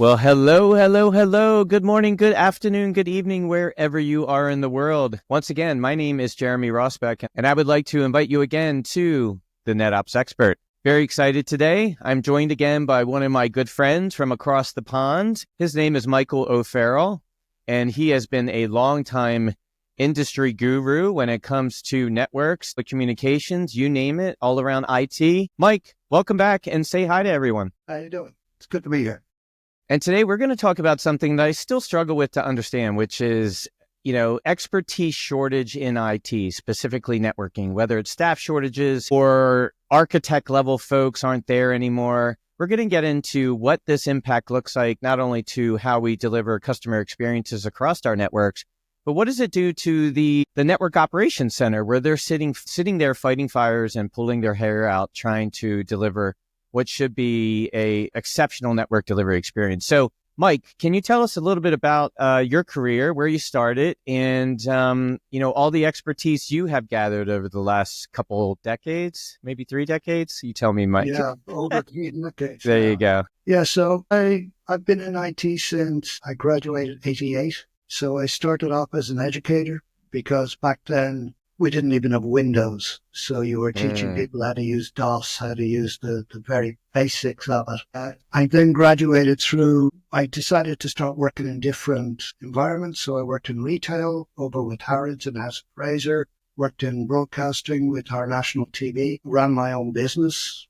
Well, hello, hello, hello. Good morning, good afternoon, good evening, wherever you are in the world. Once again, my name is Jeremy Rossbach, and I would like to invite you again to the NetOps Expert. Very excited today. I'm joined again by one of my good friends from across the pond. His name is Michael O'Farrell, and he has been a longtime industry guru when it comes to networks, the communications, you name it, all around IT. Mike, welcome back and say hi to everyone. How you doing? It's good to be here. And today we're going to talk about something that I still struggle with to understand, which is, expertise shortage in IT, specifically networking, whether it's staff shortages or architect level folks aren't there anymore. We're going to get into what this impact looks like, not only to how we deliver customer experiences across our networks, but what does it do to the network operations center where they're sitting there fighting fires and pulling their hair out, trying to deliver what should be a exceptional network delivery experience. So, Mike, can you tell us a little bit about your career, where you started, and all the expertise you have gathered over the last couple decades, maybe 3 decades? You tell me, Mike. Yeah, over 3 decades. There you go. Yeah, so I've been in IT since I graduated in '88. So I started off as an educator because back then we didn't even have Windows. So you were teaching people how to use DOS, how to use the very basics of it. I then graduated through, I decided to start working in different environments. So I worked in retail over with Harrods and House of Fraser, worked in broadcasting with our national TV, ran my own business,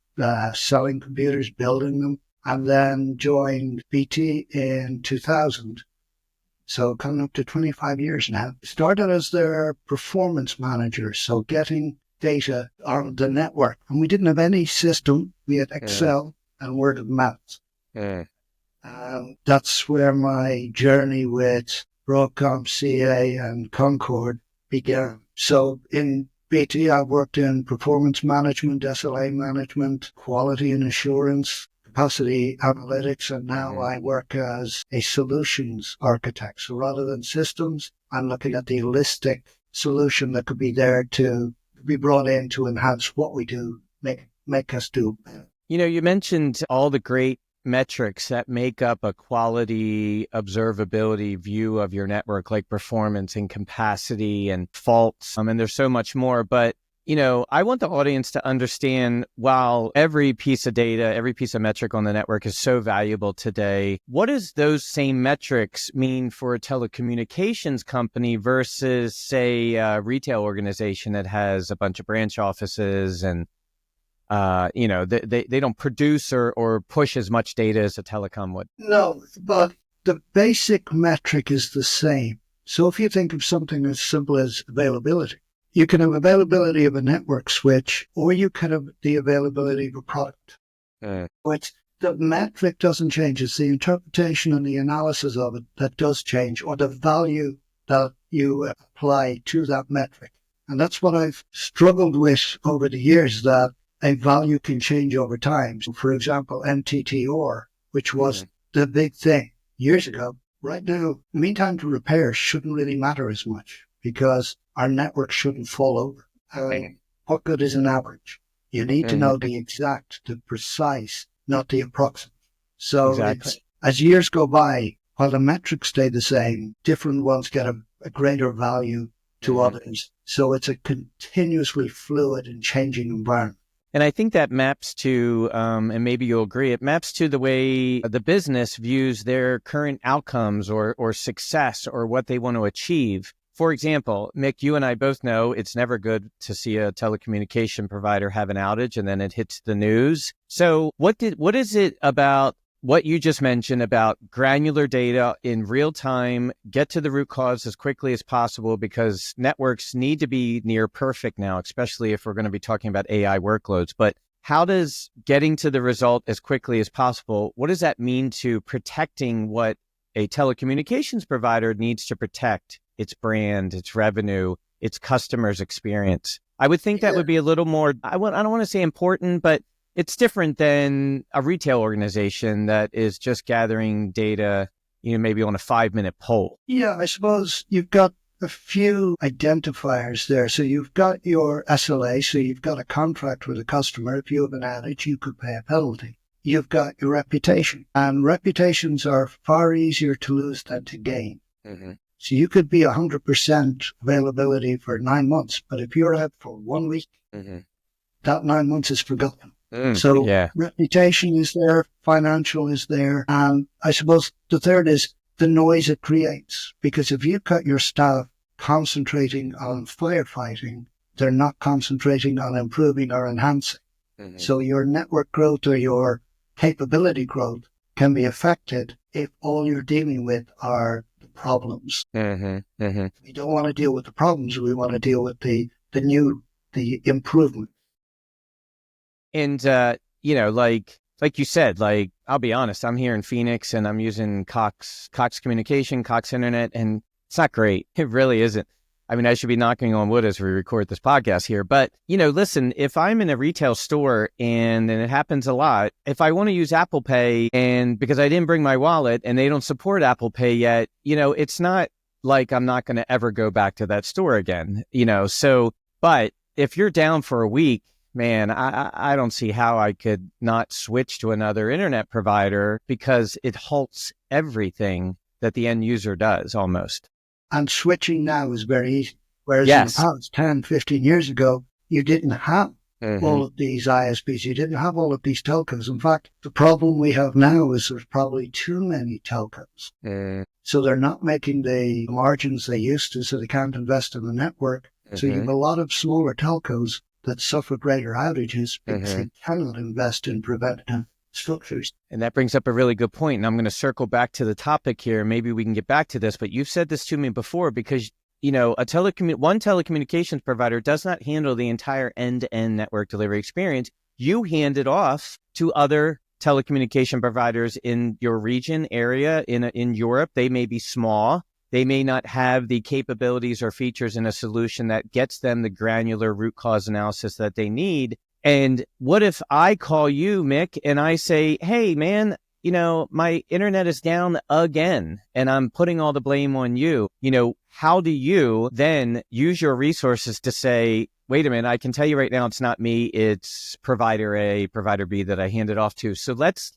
selling computers, building them, and then joined BT in 2000. So coming up to 25 years now. Started as their performance manager, so getting data on the network. And we didn't have any system. We had Excel and word of mouth. That's where my journey with Broadcom, CA, and Concord began. So in BT, I worked in performance management, SLA management, quality and assurance, capacity analytics, and now I work as a solutions architect. So rather than systems, I'm looking at the holistic solution that could be there to be brought in to enhance what we do, make us do better. You mentioned all the great metrics that make up a quality observability view of your network, like performance and capacity and faults. And there's so much more, but I want the audience to understand, while every piece of data, every piece of metric on the network is so valuable today, what does those same metrics mean for a telecommunications company versus, say, a retail organization that has a bunch of branch offices and, they don't produce or push as much data as a telecom would? No, but the basic metric is the same. So if you think of something as simple as availability, you can have availability of a network switch, or you can have the availability of a product. Which the metric doesn't change. It's the interpretation and the analysis of it that does change, or the value that you apply to that metric. And that's what I've struggled with over the years, that a value can change over time. So for example, MTTR, which was the big thing years ago, right now, mean time to repair shouldn't really matter as much, because our network shouldn't fall over. What good is an average? You need to know the exact, the precise, not the approximate. So as years go by, while the metrics stay the same, different ones get a greater value to others. So it's a continuously fluid and changing environment. And I think that maps to, and maybe you'll agree, it maps to the way the business views their current outcomes or success or what they want to achieve. For example, Mick, you and I both know it's never good to see a telecommunication provider have an outage and then it hits the news. So what is it about what you just mentioned about granular data in real time, get to the root cause as quickly as possible, because networks need to be near perfect now, especially if we're going to be talking about AI workloads. But how does getting to the result as quickly as possible, what does that mean to protecting what a telecommunications provider needs to protect? Its brand, its revenue, its customers' experience. I would think that would be a little more, I don't want to say important, but it's different than a retail organization that is just gathering data, maybe on a 5-minute poll. Yeah, I suppose you've got a few identifiers there. So you've got your SLA, so you've got a contract with a customer. If you have an outage, you could pay a penalty. you've got your reputation. And reputations are far easier to lose than to gain. Mm-hmm. So you could be 100% availability for 9 months, but if you're out for 1 week, that 9 months is forgotten. So reputation is there, financial is there. And I suppose the third is the noise it creates. Because if you cut your staff concentrating on firefighting, they're not concentrating on improving or enhancing. So your network growth or your capability growth can be affected if all you're dealing with are the problems. We don't want to deal with the problems. We want to deal with the improvement. And, like you said, like, I'll be honest, I'm here in Phoenix and I'm using Cox Communication, Cox Internet, and it's not great. It really isn't. I mean, I should be knocking on wood as we record this podcast here. But, listen, if I'm in a retail store and it happens a lot, if I want to use Apple Pay and because I didn't bring my wallet and they don't support Apple Pay yet, it's not like I'm not going to ever go back to that store again, So, but if you're down for a week, man, I don't see how I could not switch to another internet provider because it halts everything that the end user does almost. And switching now is very easy. Whereas in the past, 10, 15 years ago, you didn't have all of these ISPs. You didn't have all of these telcos. In fact, the problem we have now is there's probably too many telcos. So they're not making the margins they used to, so they can't invest in the network. So you have a lot of smaller telcos that suffer greater outages because they cannot invest in preventative structures. And that brings up a really good point. And I'm going to circle back to the topic here. Maybe we can get back to this, but you've said this to me before because, one telecommunications provider does not handle the entire end-to-end network delivery experience. You hand it off to other telecommunication providers in your region area in Europe. They may be small. They may not have the capabilities or features in a solution that gets them the granular root cause analysis that they need. And what if I call you, Mick, and I say, hey, man, my internet is down again and I'm putting all the blame on you. How do you then use your resources to say, wait a minute, I can tell you right now, it's not me, it's provider A, provider B that I hand it off to. So let's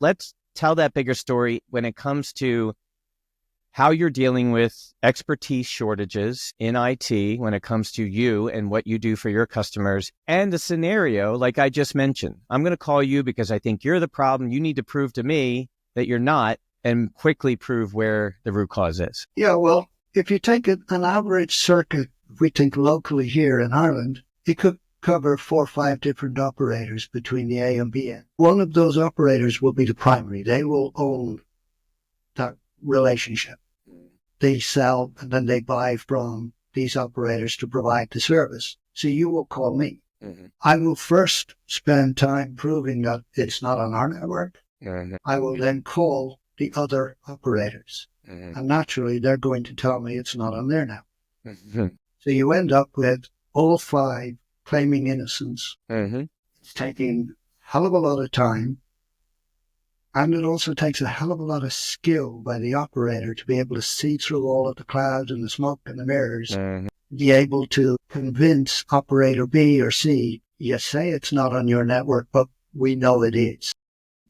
tell that bigger story when it comes to how you're dealing with expertise shortages in IT when it comes to you and what you do for your customers and the scenario like I just mentioned. I'm going to call you because I think you're the problem. You need to prove to me that you're not and quickly prove where the root cause is. Yeah, well, if you take an average circuit, if we think locally here in Ireland, it could cover 4 or 5 different operators between the A and B end. One of those operators will be the primary. They will own that relationship. They sell and then they buy from these operators to provide the service. So you will call me. I will first spend time proving that it's not on our network. I will then call the other operators. And naturally, they're going to tell me it's not on their network. So you end up with all 5 claiming innocence. It's taking a hell of a lot of time. And it also takes a hell of a lot of skill by the operator to be able to see through all of the clouds and the smoke and the mirrors, be able to convince operator B or C, you say it's not on your network, but we know it is.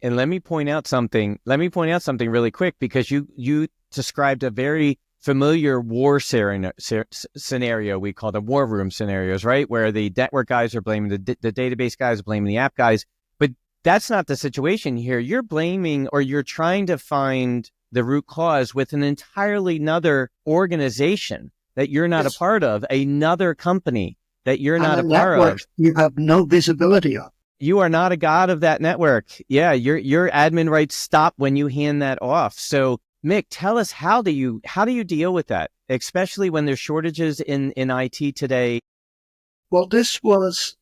And let me point out something really quick, because you described a very familiar war scenario we call the war room scenarios, right? Where the network guys are blaming the database guys, blaming the app guys. That's not the situation here. You're blaming or you're trying to find the root cause with an entirely another organization that you're not a part of, another company that you're not a part of. You have no visibility of. You are not a god of that network. Yeah, your admin rights stop when you hand that off. So, Mick, tell us how do you deal with that, especially when there's shortages in IT today? Well, this was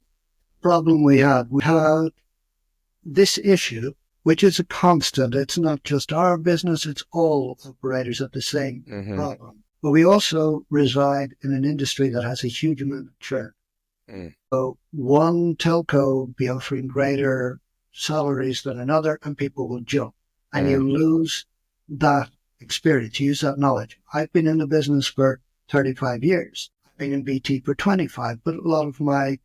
a problem we had. We had this issue, which is a constant. It's not just our business, it's all operators have the same problem. But we also reside in an industry that has a huge amount of churn. So one telco will be offering greater salaries than another, and people will jump. And you lose that experience, you use that knowledge. I've been in the business for 35 years. I've been in BT for 25, but a lot of my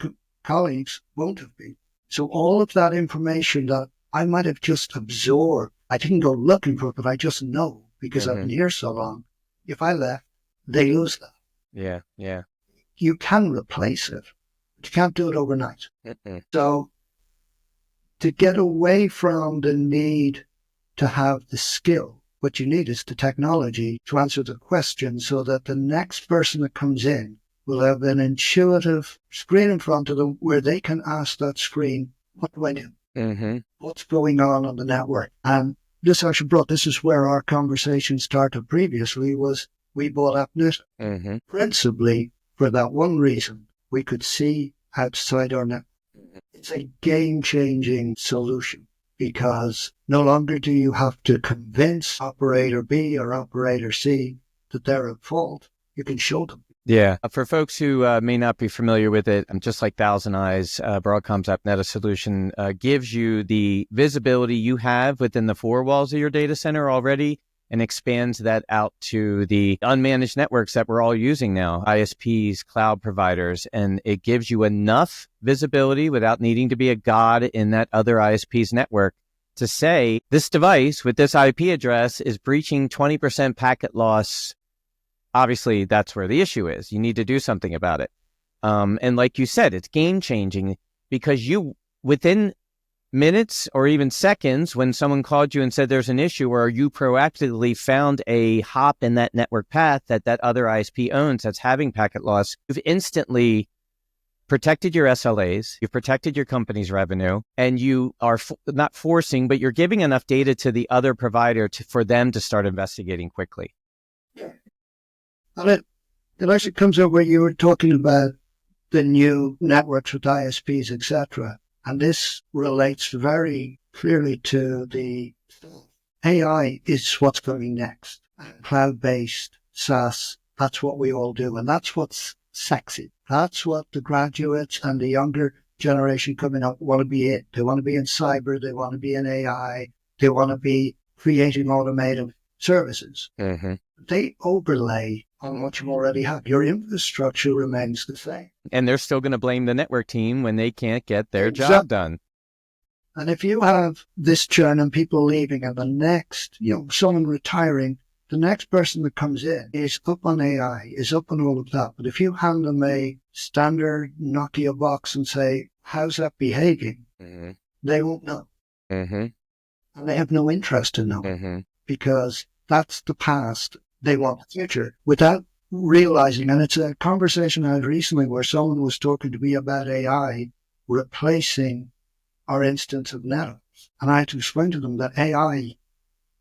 colleagues won't have been. So all of that information that I might have just absorbed. I didn't go looking for it, but I just know because I've been here so long. If I left, they lose that. Yeah, yeah. You can replace it, but you can't do it overnight. So to get away from the need to have the skill, what you need is the technology to answer the question so that the next person that comes in will have an intuitive screen in front of them where they can ask that screen, what do I do? What's going on the network? And this is where our conversation started previously, was we bought AppNet principally for that one reason. We could see outside our network. It's a game-changing solution because no longer do you have to convince operator B or operator C that they're at fault. You can show them. Yeah. For folks who may not be familiar with it, just like Thousand Eyes, Broadcom's AppNet solution gives you the visibility you have within the four walls of your data center already and expands that out to the unmanaged networks that we're all using now, ISPs, cloud providers, and it gives you enough visibility without needing to be a god in that other ISP's network to say, this device with this IP address is breaching 20% packet loss. Obviously, that's where the issue is. You need to do something about it. And like you said, it's game-changing because you, within minutes or even seconds, when someone called you and said there's an issue, or you proactively found a hop in that network path that other ISP owns that's having packet loss, you've instantly protected your SLAs, you've protected your company's revenue, and you are not forcing, but you're giving enough data to the other provider for them to start investigating quickly. And it actually comes up where you were talking about the new networks with ISPs, etc. And this relates very clearly to the AI is what's coming next. Cloud-based, SaaS, that's what we all do. And that's what's sexy. That's what the graduates and the younger generation coming up want to be in. They want to be in cyber. They want to be in AI. They want to be creating automated services. They overlay on what you already have. Your infrastructure remains the same. And they're still going to blame the network team when they can't get their job done. And if you have this churn and people leaving and the next, someone retiring, the next person that comes in is up on AI, is up on all of that. But if you hand them a standard Nokia box and say, how's that behaving? They won't know. And they have no interest in knowing because that's the past. They want the future without realizing. And it's a conversation I had recently where someone was talking to me about AI replacing our instance of NetOps. And I had to explain to them that AI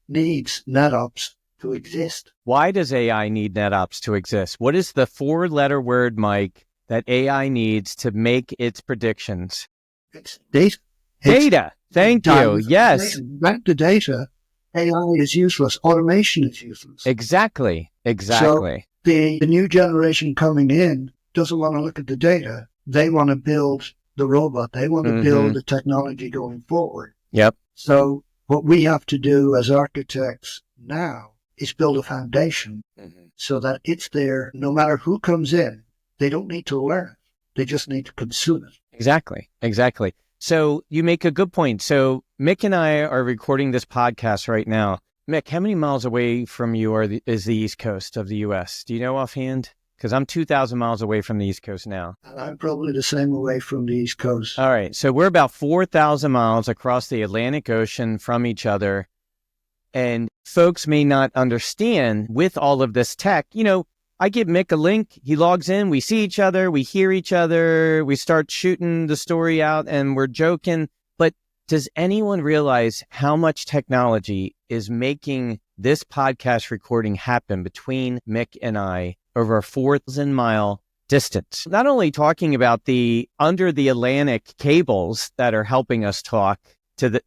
needs NetOps to exist. Why does AI need NetOps to exist? What is the four-letter word, Mike, that AI needs to make its predictions? It's data. Data. Thank you. Yes. Back to data. AI is useless. Automation is useless. Exactly. So the new generation coming in doesn't want to look at the data. They want to build the robot. They want to build the technology going forward. Yep. So what we have to do as architects now is build a foundation so that it's there no matter who comes in. They don't need to learn it. They just need to consume it. Exactly. So you make a good point. So Mick and I are recording this podcast right now. Mick, how many miles away from you is the East Coast of the U.S.? Do you know offhand? Because I'm 2,000 miles away from the East Coast now. And I'm probably the same away from the East Coast. All right. So we're about 4,000 miles across the Atlantic Ocean from each other. And folks may not understand with all of this tech, I give Mick a link, he logs in, we see each other, we hear each other, we start shooting the story out and we're joking. But does anyone realize how much technology is making this podcast recording happen between Mick and I over a 4,000-mile distance? Not only talking about the under the Atlantic cables that are helping us talk to the,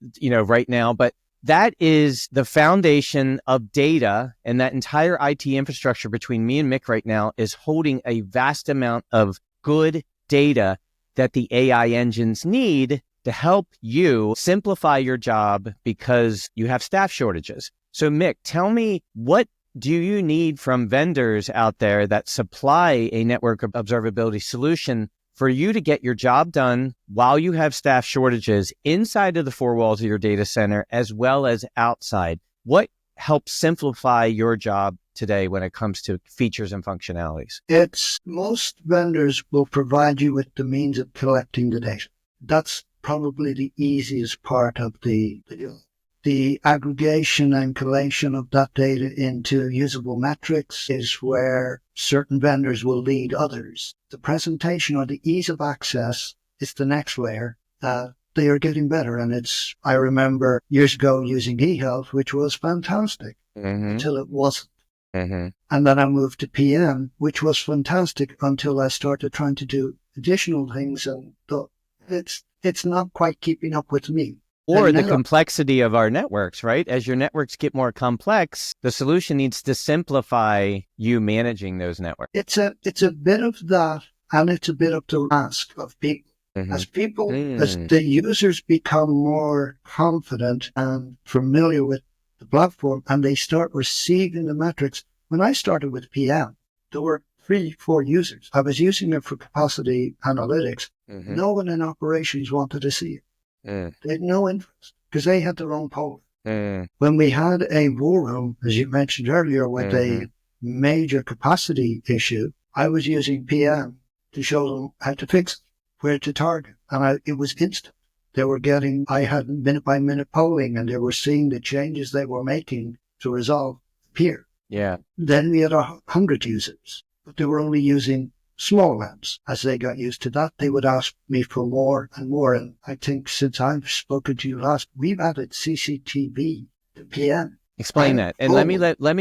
right now, but that is the foundation of data, and that entire IT infrastructure between me and Mick right now is holding a vast amount of good data that the AI engines need to help you simplify your job because you have staff shortages. So Mick, tell me, what do you need from vendors out there that supply a network observability solution for you to get your job done while you have staff shortages inside of the four walls of your data center as well as outside. What helps simplify your job today when it comes to features and functionalities? It's most vendors will provide you with the means of collecting the data. That's probably the easiest part of the deal. The aggregation and collation of that data into usable metrics is where certain vendors will lead others. The presentation or the ease of access is the next layer. They are getting better. And I remember years ago using eHealth, which was fantastic until it wasn't. And then I moved to PM, which was fantastic until I started trying to do additional things and thought, it's not quite keeping up with me. Or the complexity of our networks, right? As your networks get more complex, the solution needs to simplify you managing those networks. It's a bit of that, and it's a bit of the ask of people. As the users become more confident and familiar with the platform, and they start receiving the metrics. When I started with PM, there were 3-4 users. I was using it for capacity analytics. No one in operations wanted to see it. They had no interest because they had their own poll. When we had a war room, as you mentioned earlier, with a major capacity issue, I was using PM to show them how to fix it, where to target. And it was instant. I had minute by minute polling, and they were seeing the changes they were making to resolve appear. Yeah. Then we had 100 users, but they were only using small amounts. As they got used to that, they would ask me for more and more. And I think since I've spoken to you last, we've added CCTV to PM. Explain that. And let me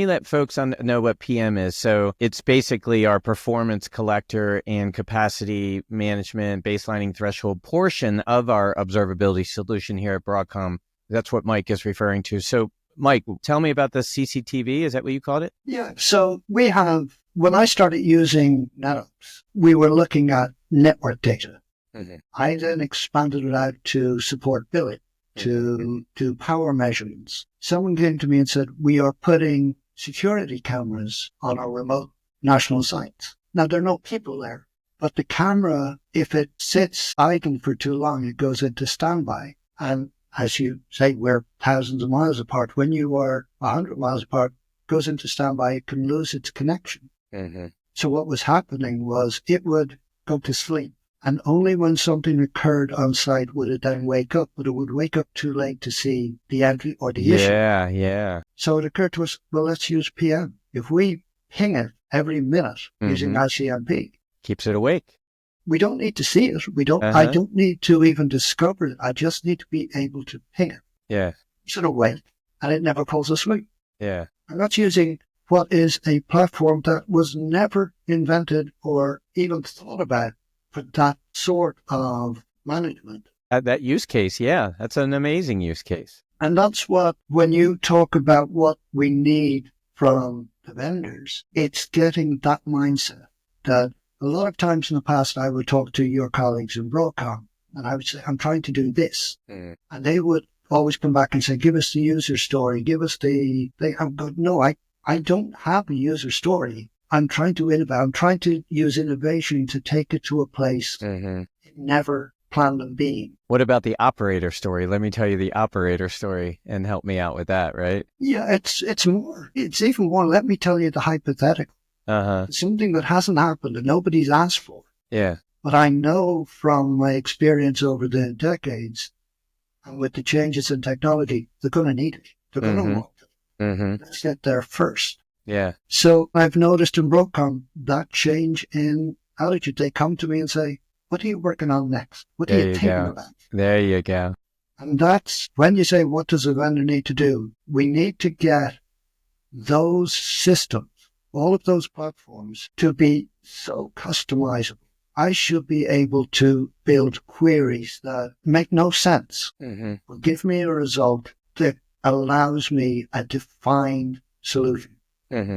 let folks know what PM is. So it's basically our performance collector and capacity management baselining threshold portion of our observability solution here at Broadcom. That's what Mike is referring to. So Mike, tell me about the CCTV. Is that what you called it? Yeah. So when I started using NetOps, we were looking at network data. I then expanded it out to support billing, to power measurements. Someone came to me and said, we are putting security cameras on our remote national sites. Now, there are no people there, but the camera, if it sits idle for too long, it goes into standby. And as you say, we're thousands of miles apart. When you are 100 miles apart, it goes into standby, it can lose its connection. So what was happening was it would go to sleep. And only when something occurred on site would it then wake up, but it would wake up too late to see the entry or the issue. Yeah. So it occurred to us, well, let's use PM. If we ping it every minute using ICMP, keeps it awake. We don't need to see it. I don't need to even discover it. I just need to be able to ping it. Yeah. Sort of wake, and it never falls asleep. Yeah. And that's using what is a platform that was never invented or even thought about for that sort of management. That use case, yeah, that's an amazing use case. And that's when you talk about what we need from the vendors, it's getting that mindset that a lot of times in the past, I would talk to your colleagues in Broadcom and I would say, I'm trying to do this. And they would always come back and say, give us the user story, give us I go, no, I don't have a user story. I'm trying to innovate. I'm trying to use innovation to take it to a place it never planned on being. What about the operator story? Let me tell you the operator story and help me out with that, right? Yeah, it's even more. Let me tell you the hypothetical. Something that hasn't happened and nobody's asked for. Yeah. But I know from my experience over the decades and with the changes in technology, they're going to need it. They're going to want it. Let's get there first. Yeah. So I've noticed in Broadcom that change in attitude. They come to me and say, what are you working on next? What are you thinking about? There you go. And that's when you say, what does a vendor need to do? We need to get those systems, all of those platforms, to be so customizable. I should be able to build queries that make no sense, but give me a result that allows me a defined solution.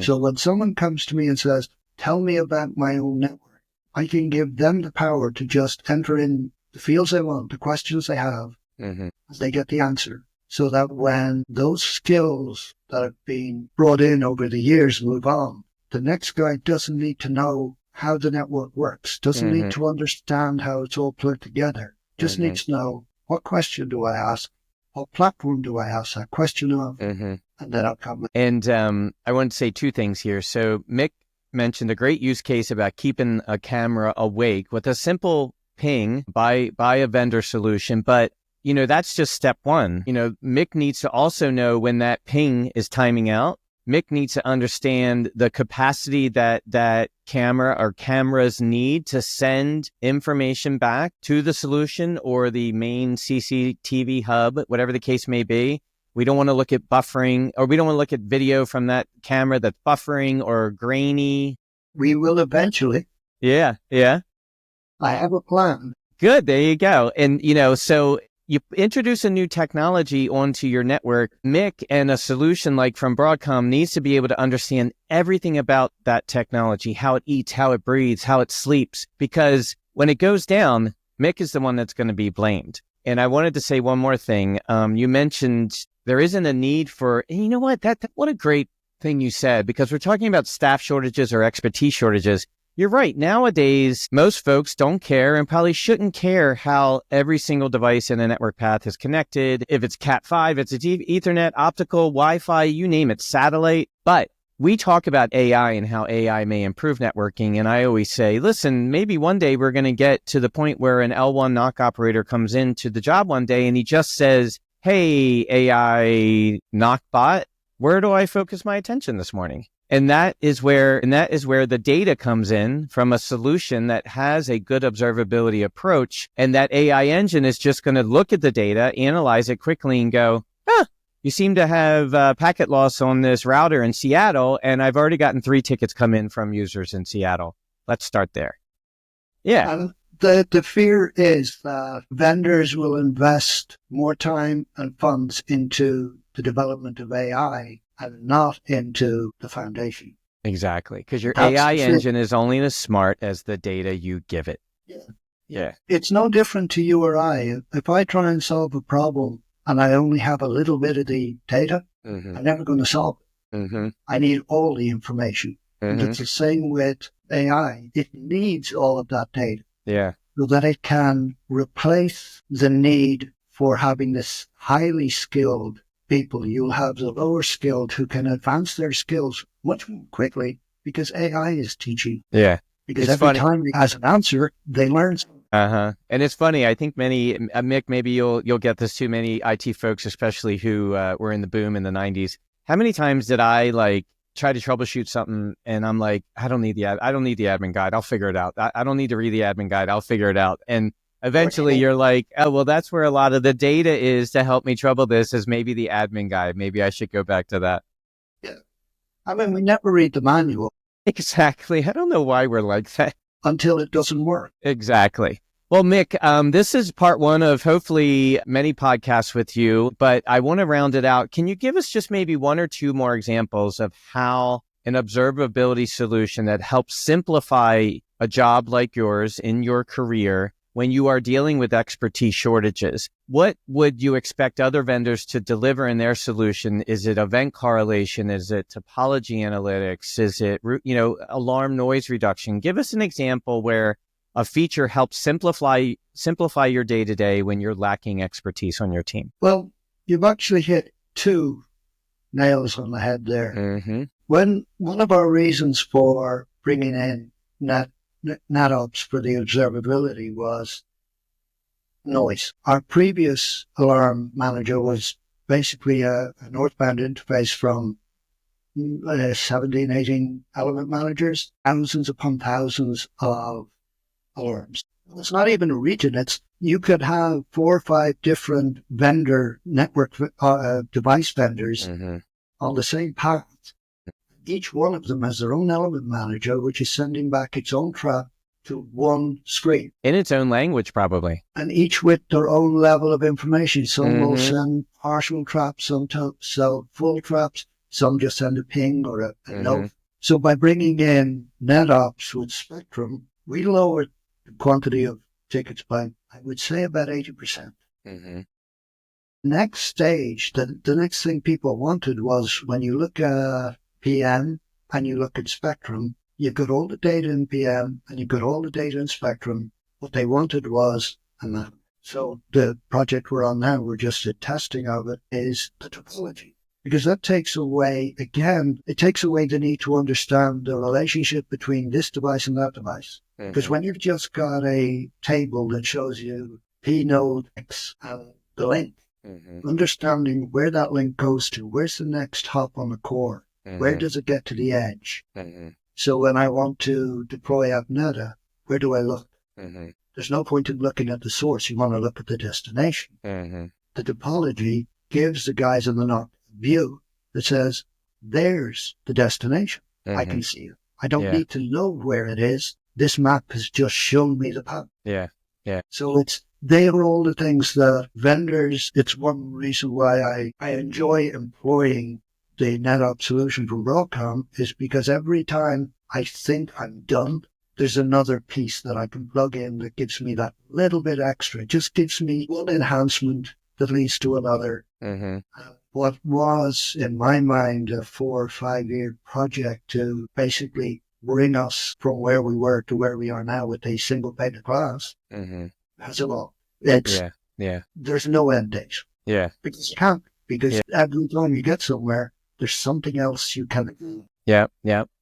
So when someone comes to me and says, tell me about my own network, I can give them the power to just enter in the fields they want, the questions they have, as they get the answer. So that when those skills that have been brought in over the years move on, the next guy doesn't need to know how the network works, doesn't need to understand how it's all put together, just needs to know, what question do I ask? What platform do I ask that question of? And then I'll come. And I want to say two things here. So Mick mentioned a great use case about keeping a camera awake with a simple ping by a vendor solution. But, that's just step one. Mick needs to also know when that ping is timing out. Mick needs to understand the capacity that camera or cameras need to send information back to the solution or the main CCTV hub, whatever the case may be. We don't want to look at buffering, or we don't want to look at video from that camera that's buffering or grainy. We will eventually. Yeah. I have a plan. Good. There you go. And, so you introduce a new technology onto your network. Mick and a solution like from Broadcom needs to be able to understand everything about that technology, how it eats, how it breathes, how it sleeps, because when it goes down, Mick is the one that's going to be blamed. And I wanted to say one more thing. You mentioned there isn't a need for, and you know what? What a great thing you said, because we're talking about staff shortages or expertise shortages. You're right. Nowadays, most folks don't care and probably shouldn't care how every single device in a network path is connected. If it's Cat5, it's Ethernet, optical, Wi-Fi, you name it, satellite. But we talk about AI and how AI may improve networking. And I always say, listen, maybe one day we're going to get to the point where an L1 NOC operator comes into the job one day and he just says, hey, AI NOC bot, where do I focus my attention this morning? And that is where the data comes in from a solution that has a good observability approach. And that AI engine is just going to look at the data, analyze it quickly and go, you seem to have packet loss on this router in Seattle. And I've already gotten 3 tickets come in from users in Seattle. Let's start there. Yeah. And the fear is that vendors will invest more time and funds into the development of AI and not into the foundation. Exactly. Because your AI engine is only as smart as the data you give it. Yeah. It's no different to you or I. If I try and solve a problem and I only have a little bit of the data, I'm never going to solve it. I need all the information. And it's the same with AI. It needs all of that data. Yeah. So that it can replace the need for having this highly skilled people. You'll have the lower skilled who can advance their skills much more quickly because AI is teaching. Yeah. Because every time it has an answer, they learn. And it's funny. I think many, Mick, maybe you'll get this too, many IT folks, especially who were in the boom in the 90s. How many times did I try to troubleshoot something and I'm like, I don't need the admin guide. I'll figure it out. I don't need to read the admin guide. I'll figure it out. And eventually you're like, oh, well, that's where a lot of the data is to help me trouble this, is maybe the admin guide. Maybe I should go back to that. Yeah. I mean, we never read the manual. Exactly. I don't know why we're like that. Until it doesn't work. Exactly. Well, Mick, this is part one of hopefully many podcasts with you, but I want to round it out. Can you give us just maybe 1 or 2 more examples of how an observability solution that helps simplify a job like yours in your career when you are dealing with expertise shortages? What would you expect other vendors to deliver in their solution? Is it event correlation? Is it topology analytics? Is it, alarm noise reduction? Give us an example where a feature helps simplify your day-to-day when you're lacking expertise on your team. Well, you've actually hit 2 nails on the head there. When one of our reasons for bringing in NetOps for the observability was noise. Our previous alarm manager was basically a northbound interface from 17, 18 element managers, thousands upon thousands of alarms. It's not even a region. You could have 4 or 5 different vendor network device vendors on the same path. Each one of them has their own element manager, which is sending back its own trap to one screen. In its own language, probably. And each with their own level of information. Some will send partial traps, some sell full traps, some just send a ping or a note. So by bringing in NetOps with Spectrum, we lowered the quantity of tickets by, I would say, about 80%. Next stage, the next thing people wanted was when you look at PM and you look at Spectrum, You've got all the data in PM and you've got all the data in Spectrum. What they wanted was a map. So the project we're on now, we're just a testing of it, is the topology. Because that takes away, again, it takes away the need to understand the relationship between this device and that device. Because when you've just got a table that shows you P node X and the link, understanding where that link goes to, where's the next hop on the core, where does it get to the edge? So when I want to deploy AppNeta, where do I look? There's no point in looking at the source. You want to look at the destination. The topology gives the guys in the NOC view that says, there's the destination. I can see it. I don't need to know where it is. This map has just shown me the path. So they are all the things that vendors, it's one reason why I enjoy employing the NetOps solution from Broadcom, is because every time I think I'm done, there's another piece that I can plug in that gives me that little bit extra. It just gives me one enhancement that leads to another. What was, in my mind, a 4 or 5 year project to basically bring us from where we were to where we are now with a single pane of glass has evolved. There's no end date. Because you can't. Because every time you get somewhere, there's something else you can do.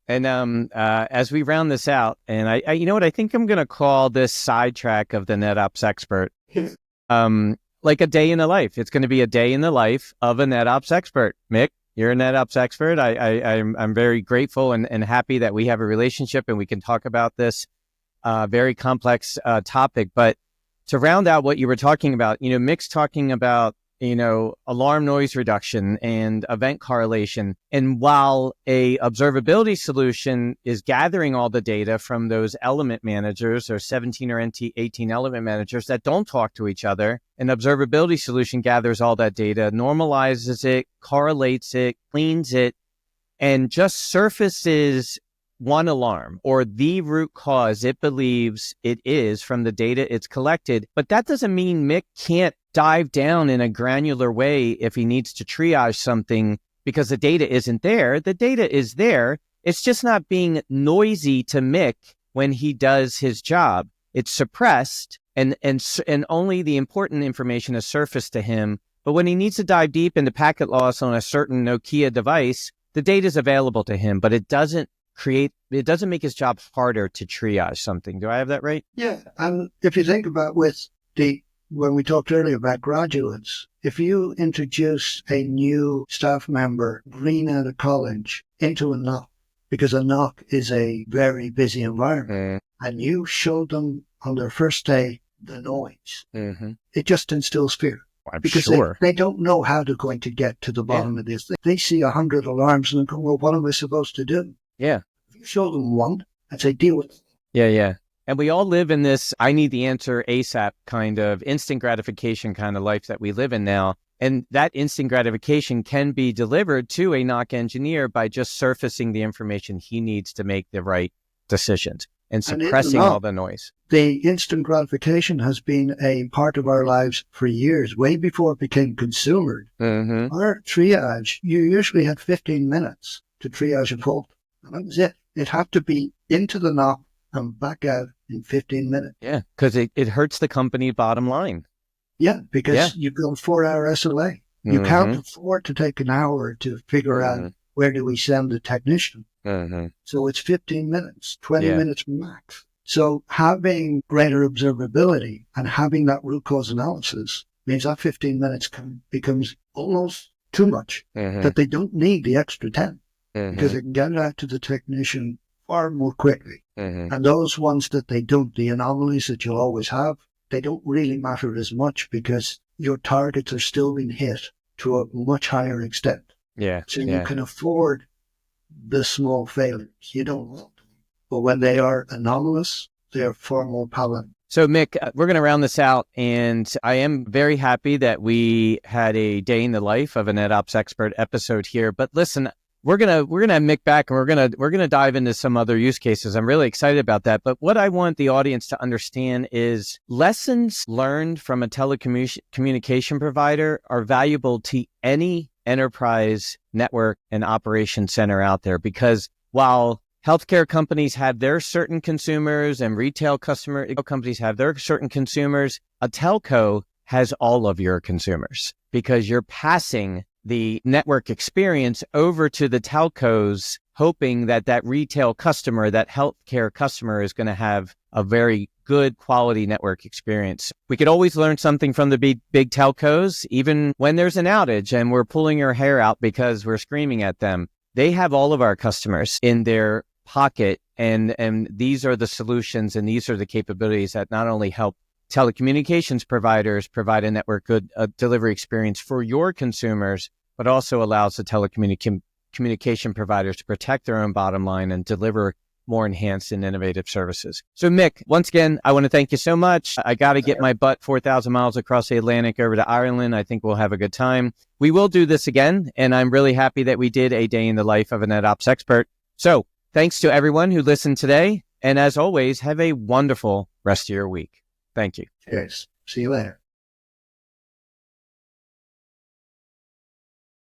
And as we round this out, and I you know what, I think I'm going to call this sidetrack of the NetOps expert, like a day in the life. It's going to be a day in the life of a NetOps expert. Mick, you're a NetOps expert. I'm very grateful and happy that we have a relationship and we can talk about this very complex topic. But to round out what you were talking about, Mick's talking about, alarm noise reduction and event correlation. And while a observability solution is gathering all the data from those element managers or 17 or 18 element managers that don't talk to each other, an observability solution gathers all that data, normalizes it, correlates it, cleans it, and just surfaces one alarm or the root cause it believes it is from the data it's collected. But that doesn't mean Mick can't dive down in a granular way if he needs to triage something because the data isn't there. The data is there. It's just not being noisy to Mick when he does his job. It's suppressed and only the important information is surfaced to him. But when he needs to dive deep into packet loss on a certain Nokia device, the data is available to him, but it doesn't make his job harder to triage something. Do I have that right? Yeah. And if you think about when we talked earlier about graduates, if you introduce a new staff member green out of college into a NOC, because a NOC is a very busy environment, and you show them on their first day the noise, it just instills fear. I'm because sure. they don't know how they're going to get to the bottom of this. They see 100 alarms and go, well, what am I supposed to do? Yeah. If you show them one and say, deal with it. Yeah. And we all live in this, I need the answer ASAP kind of instant gratification kind of life that we live in now. And that instant gratification can be delivered to a NOC engineer by just surfacing the information he needs to make the right decisions and suppressing all the noise. The instant gratification has been a part of our lives for years, way before it became consumer. Our triage, you usually had 15 minutes to triage a fault. And that was it. It had to be into the NOC and back out in 15 minutes. Yeah, because it hurts the company bottom line. Yeah, because you've got a 4-hour SLA. You can't afford to take an hour to figure out where do we send the technician. So it's 15 minutes, 20 minutes max. So having greater observability and having that root cause analysis means that 15 minutes becomes almost too much, that they don't need the extra 10 because they can get it out to the technician far more quickly. And those ones that they don't, the anomalies that you'll always have, they don't really matter as much because your targets are still being hit to a much higher extent. So you can afford the small failures. You don't want them. But when they are anomalous, they're far more palatable. So Mick, we're going to round this out, and I am very happy that we had a day in the life of a NetOps expert episode here. But listen, we're gonna have Mick back, and we're gonna dive into some other use cases. I'm really excited about that. But what I want the audience to understand is lessons learned from a telecommunication provider are valuable to any enterprise network and operation center out there, because while Healthcare companies have their certain consumers and retail companies have their certain consumers. A telco has all of your consumers because you're passing the network experience over to the telcos, hoping that that retail customer, that healthcare customer is going to have a very good quality network experience. We could always learn something from the big telcos, even when there's an outage and we're pulling our hair out because we're screaming at them. They have all of our customers in their pocket, and these are the solutions and these are the capabilities that not only help telecommunications providers provide a network good delivery experience for your consumers, but also allows the telecommunication providers to protect their own bottom line and deliver more enhanced and innovative services. So Mick, once again, I want to thank you so much. I got to get my butt 4,000 miles across the Atlantic over to Ireland. I think we'll have a good time. We will do this again, and I'm really happy that we did a day in the life of a NetOps expert. So thanks to everyone who listened today. And as always, have a wonderful rest of your week. Thank you. Cheers. See you later.